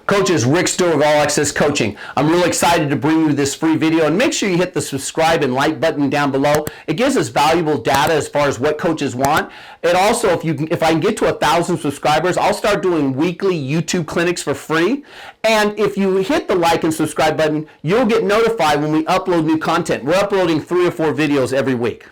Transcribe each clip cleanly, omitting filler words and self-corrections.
Coaches, Rick Stewart of All Access Coaching. I'm really excited to bring you this free video, and make sure you hit the subscribe and like button down below. It gives us valuable data as far as what coaches want. And also, if I can get to 1,000 subscribers, I'll start doing weekly YouTube clinics for free. And if you hit the like and subscribe button, you'll get notified when we upload new content. We're uploading 3 or 4 videos every week.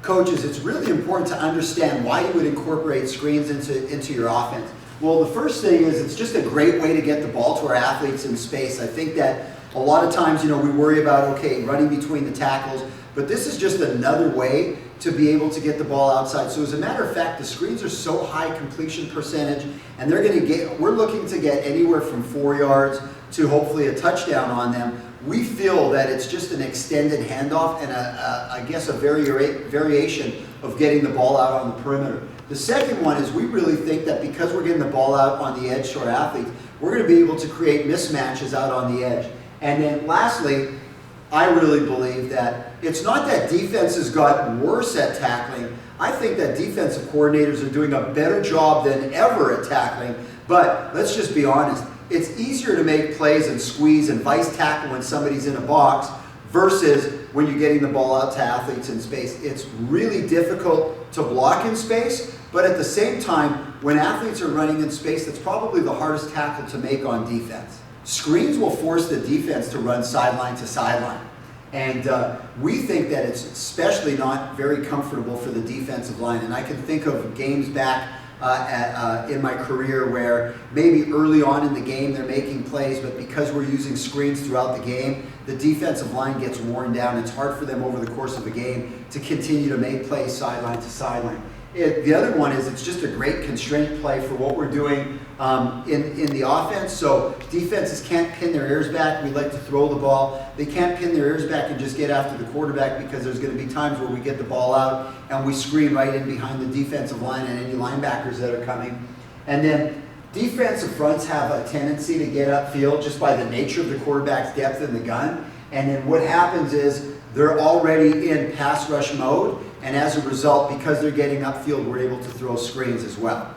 Coaches, it's really important to understand why you would incorporate screens into your offense. Well, the first thing is it's just a great way to get the ball to our athletes in space. I think that a lot of times, we worry about, okay, running between the tackles, but this is just another way to be able to get the ball outside. So as a matter of fact, the screens are so high completion percentage, and we're looking to get anywhere from 4 yards to hopefully a touchdown on them. We feel that it's just an extended handoff and I guess a variation of getting the ball out on the perimeter. The second one is we really think that because we're getting the ball out on the edge to our athletes, we're going to be able to create mismatches out on the edge. And then lastly, I really believe that it's not that defenses got worse at tackling. I think that defensive coordinators are doing a better job than ever at tackling. But let's just be honest. It's easier to make plays and squeeze and vice tackle when somebody's in a box versus when you're getting the ball out to athletes in space. It's really difficult to block in space, but at the same time, when athletes are running in space, that's probably the hardest tackle to make on defense. Screens will force the defense to run sideline to sideline. And we think that it's especially not very comfortable for the defensive line. And I can think of games back in my career where maybe early on in the game they're making plays, but because we're using screens throughout the game, the defensive line gets worn down. It's hard for them over the course of a game to continue to make plays sideline to sideline. The other one is it's just a great constraint play for what we're doing in the offense. So defenses can't pin their ears back. We like to throw the ball. They can't pin their ears back and just get after the quarterback because there's going to be times where we get the ball out and we screen right in behind the defensive line and any linebackers that are coming. And then defensive fronts have a tendency to get upfield just by the nature of the quarterback's depth in the gun. And then what happens is they're already in pass rush mode, and as a result, because they're getting upfield, we're able to throw screens as well.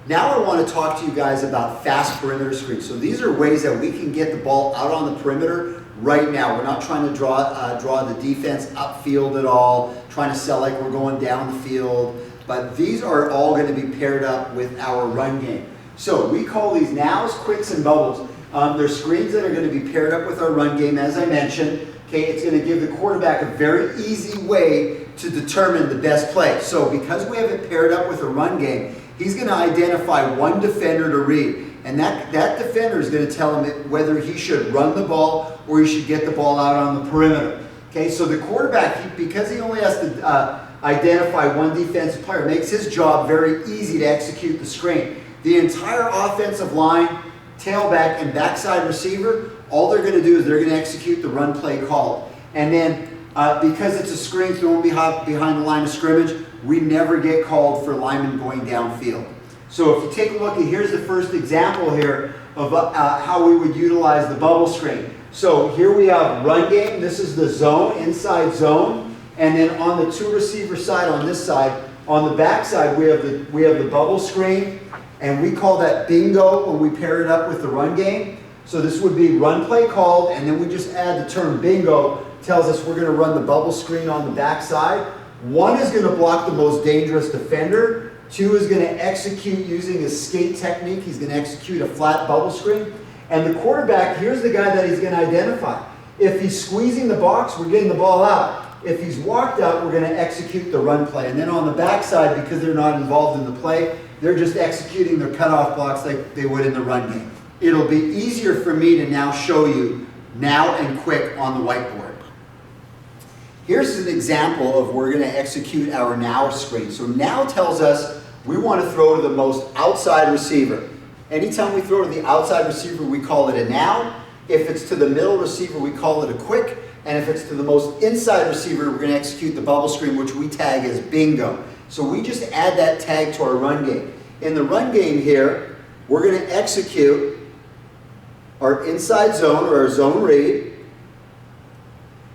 Now I want to talk to you guys about fast perimeter screens. So these are ways that we can get the ball out on the perimeter right now. We're not trying to draw the defense upfield at all, trying to sell like we're going down the field, but these are all going to be paired up with our run game. So we call these nows, quicks, and bubbles. They're screens that are going to be paired up with our run game, as I mentioned. Okay, it's going to give the quarterback a very easy way to determine the best play. So because we have it paired up with a run game, he's going to identify one defender to read. And that defender is going to tell him whether he should run the ball or he should get the ball out on the perimeter. Okay, so the quarterback, because he only has to identify one defensive player, makes his job very easy to execute the screen. The entire offensive line, tailback, and backside receiver, all they're going to do is they're going to execute the run play call. And then because it's a screen thrown behind the line of scrimmage, we never get called for linemen going downfield. So if you take a look, here's the first example here of how we would utilize the bubble screen. So here we have run game. This is the zone, inside zone. And then on the 2 receiver side, on this side, on the back side, we have the bubble screen. And we call that bingo when we pair it up with the run game. So this would be run play called, and then we just add the term bingo. Tells us we're going to run the bubble screen on the back side. 1 is going to block the most dangerous defender. 2 is going to execute using his skate technique. He's going to execute a flat bubble screen. And the quarterback, here's the guy that he's going to identify. If he's squeezing the box, we're getting the ball out. If he's walked out, we're going to execute the run play. And then on the back side, because they're not involved in the play, they're just executing their cutoff blocks like they would in the run game. It'll be easier for me to now show you now and quick on the whiteboard. Here's an example of we're going to execute our now screen. So now tells us we want to throw to the most outside receiver. Anytime we throw to the outside receiver, we call it a now. If it's to the middle receiver, we call it a quick. And if it's to the most inside receiver, we're going to execute the bubble screen, which we tag as bingo. So we just add that tag to our run game. In the run game here, we're going to execute our inside zone or our zone read.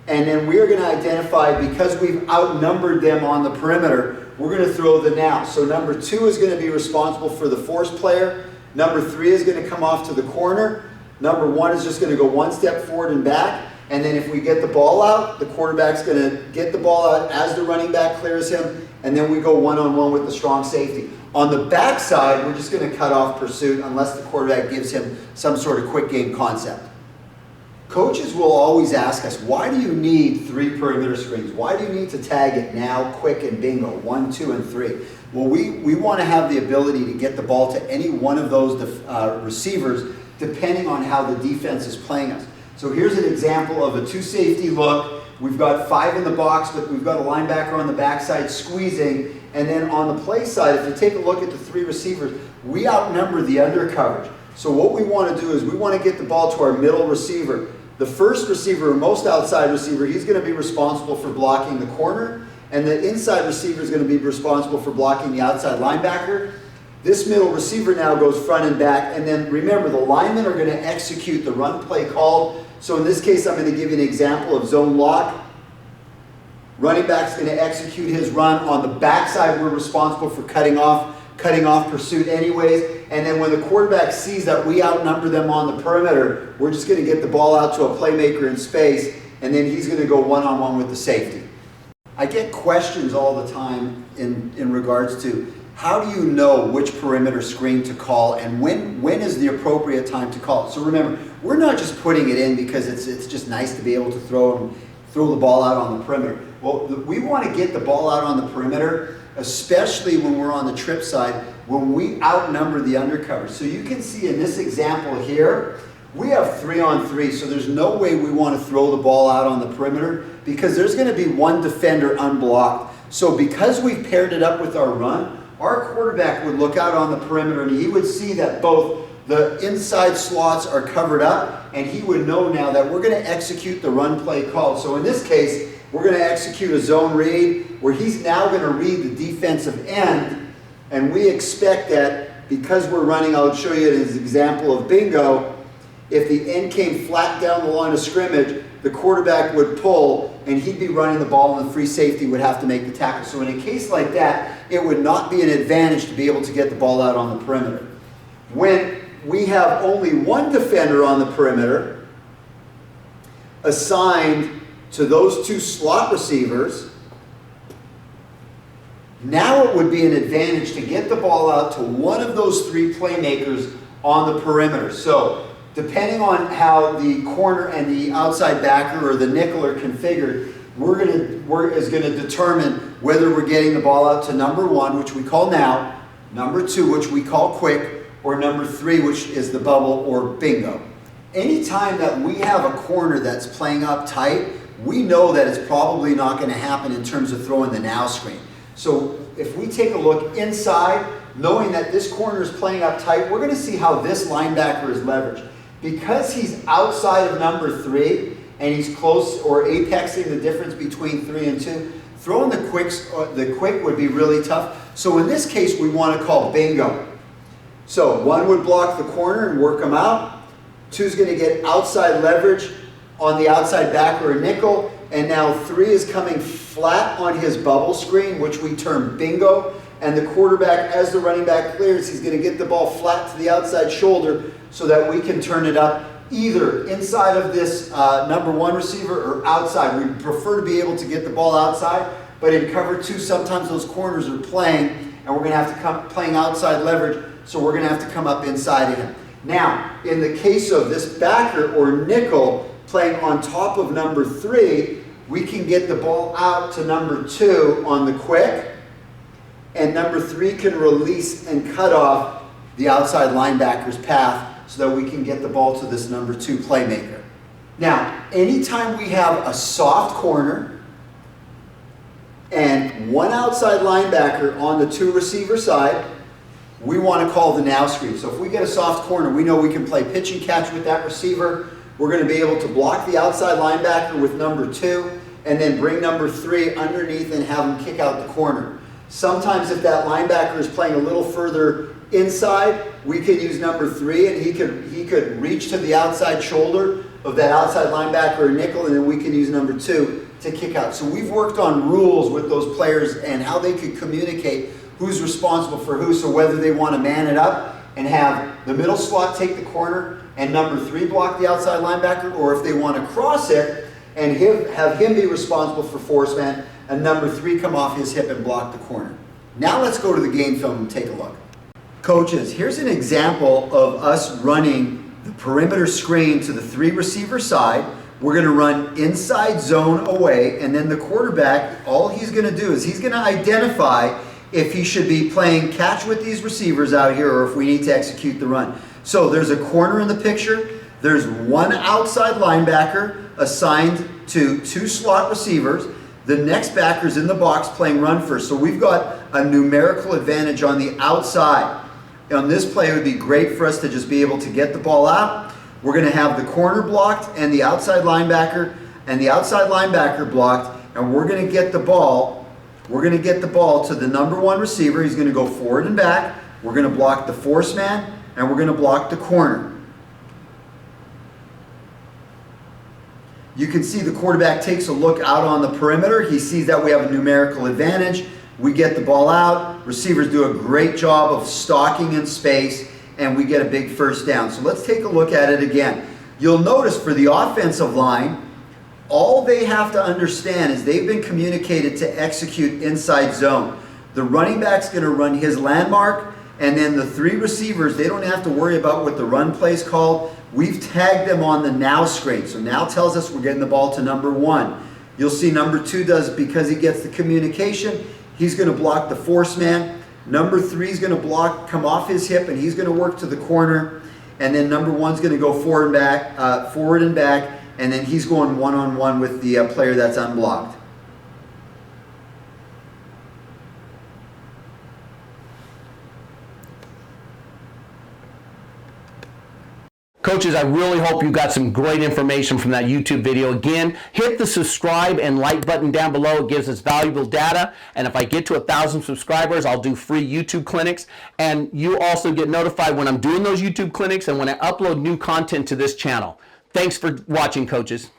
And then we are going to identify, because we've outnumbered them on the perimeter, we're going to throw the now. So number 2 is going to be responsible for the force player. Number 3 is going to come off to the corner. Number 1 is just going to go one step forward and back. And then if we get the ball out, the quarterback's going to get the ball out as the running back clears him. And then we go one-on-one with the strong safety. On the backside, we're just going to cut off pursuit unless the quarterback gives him some sort of quick game concept. Coaches will always ask us, why do you need 3 perimeter screens? Why do you need to tag it now, quick, and bingo, 1, 2, and 3? Well, we want to have the ability to get the ball to any one of those receivers depending on how the defense is playing us. So here's an example of a 2 safety look. We've got 5 in the box, but we've got a linebacker on the backside squeezing. And then on the play side, if you take a look at the 3 receivers, we outnumber the under coverage. So what we want to do is we want to get the ball to our middle receiver. The first receiver, or most outside receiver, he's going to be responsible for blocking the corner. And the inside receiver is going to be responsible for blocking the outside linebacker. This middle receiver now goes front and back. And then remember, the linemen are going to execute the run play called. So in this case, I'm going to give you an example of zone lock. Running back's going to execute his run. On the backside, we're responsible for cutting off pursuit anyways. And then when the quarterback sees that we outnumber them on the perimeter, we're just going to get the ball out to a playmaker in space, and then he's going to go one-on-one with the safety. I get questions all the time in regards to how do you know which perimeter screen to call and when is the appropriate time to call it. So remember, we're not just putting it in because it's just nice to be able to throw the ball out on the perimeter. Well, we want to get the ball out on the perimeter, especially when we're on the trip side, when we outnumber the undercover. So you can see in this example here, we have 3-on-3, so there's no way we want to throw the ball out on the perimeter because there's going to be one defender unblocked. So because we've paired it up with our run, our quarterback would look out on the perimeter and he would see that both the inside slots are covered up, and he would know now that we're going to execute the run play called. So in this case, we're going to execute a zone read where he's now going to read the defensive end, and we expect that because we're running, I'll show you an example of bingo, if the end came flat down the line of scrimmage, the quarterback would pull and he'd be running the ball and the free safety would have to make the tackle. So in a case like that, it would not be an advantage to be able to get the ball out on the perimeter. When we have only one defender on the perimeter assigned to those 2 slot receivers, now it would be an advantage to get the ball out to one of those 3 playmakers on the perimeter. So depending on how the corner and the outside backer or the nickel are configured, is going to determine whether we're getting the ball out to number 1, which we call now, number 2, which we call quick, or number 3, which is the bubble or bingo. Anytime that we have a corner that's playing up tight, we know that it's probably not going to happen in terms of throwing the now screen. So if we take a look inside, knowing that this corner is playing up tight, we're going to see how this linebacker is leveraged. Because he's outside of number 3 and he's close or apexing the difference between 3 and 2, throwing the quick would be really tough. So in this case, we want to call bingo. So 1 would block the corner and work him out. 2 is going to get outside leverage on the outside backer or nickel. And now 3 is coming flat on his bubble screen, which we term bingo. And the quarterback, as the running back clears, he's going to get the ball flat to the outside shoulder so that we can turn it up either inside of this number 1 receiver or outside. We prefer to be able to get the ball outside, but in cover 2, sometimes those corners are playing, and we're going to have to come playing outside leverage, so we're going to have to come up inside of him. Now, in the case of this backer or nickel playing on top of number 3, we can get the ball out to number 2 on the quick, and number 3 can release and cut off the outside linebacker's path so that we can get the ball to this number 2 playmaker. Now, anytime we have a soft corner and one outside linebacker on the 2 receiver side, we want to call the now screen. So if we get a soft corner, we know we can play pitch and catch with that receiver. We're going to be able to block the outside linebacker with number 2 and then bring number 3 underneath and have him kick out the corner. Sometimes if that linebacker is playing a little further inside, we could use number 3 and he could reach to the outside shoulder of that outside linebacker or nickel, and then we can use number 2 to kick out. So we've worked on rules with those players and how they could communicate who's responsible for who, so whether they want to man it up and have the middle slot take the corner and number 3 block the outside linebacker, or if they want to cross it and have him be responsible for force man and number 3 come off his hip and block the corner. Now let's go to the game film and take a look. Coaches, here's an example of us running the perimeter screen to the 3 receiver side. We're going to run inside zone away, and then the quarterback, all he's going to do is he's going to identify if he should be playing catch with these receivers out here or if we need to execute the run. So there's a corner in the picture. There's 1 outside linebacker assigned to 2 slot receivers. The next backer's in the box playing run first. So we've got a numerical advantage on the outside. On this play, it would be great for us to just be able to get the ball out. We're going to have the corner blocked and the outside linebacker blocked, and we're going to get the ball. We're going to get the ball to the number 1 receiver. He's going to go forward and back. We're going to block the force man, and we're going to block the corner. You can see the quarterback takes a look out on the perimeter. He sees that we have a numerical advantage. We get the ball out. Receivers do a great job of stalking in space, and we get a big first down. So let's take a look at it again. You'll notice for the offensive line, all they have to understand is they've been communicated to execute inside zone. The running back's going to run his landmark, and then the 3 receivers, they don't have to worry about what the run play's called. We've tagged them on the now screen. So now tells us we're getting the ball to number 1. You'll see number 2 does, because he gets the communication, he's going to block the force man. Number 3 is going to block, come off his hip, and he's going to work to the corner. And then number 1 is going to go forward and back, and then he's going one-on-one with the player that's unblocked. Coaches, I really hope you got some great information from that YouTube video. Again, hit the subscribe and like button down below. It gives us valuable data. And if I get to 1,000 subscribers, I'll do free YouTube clinics. And you also get notified when I'm doing those YouTube clinics and when I upload new content to this channel. Thanks for watching, coaches.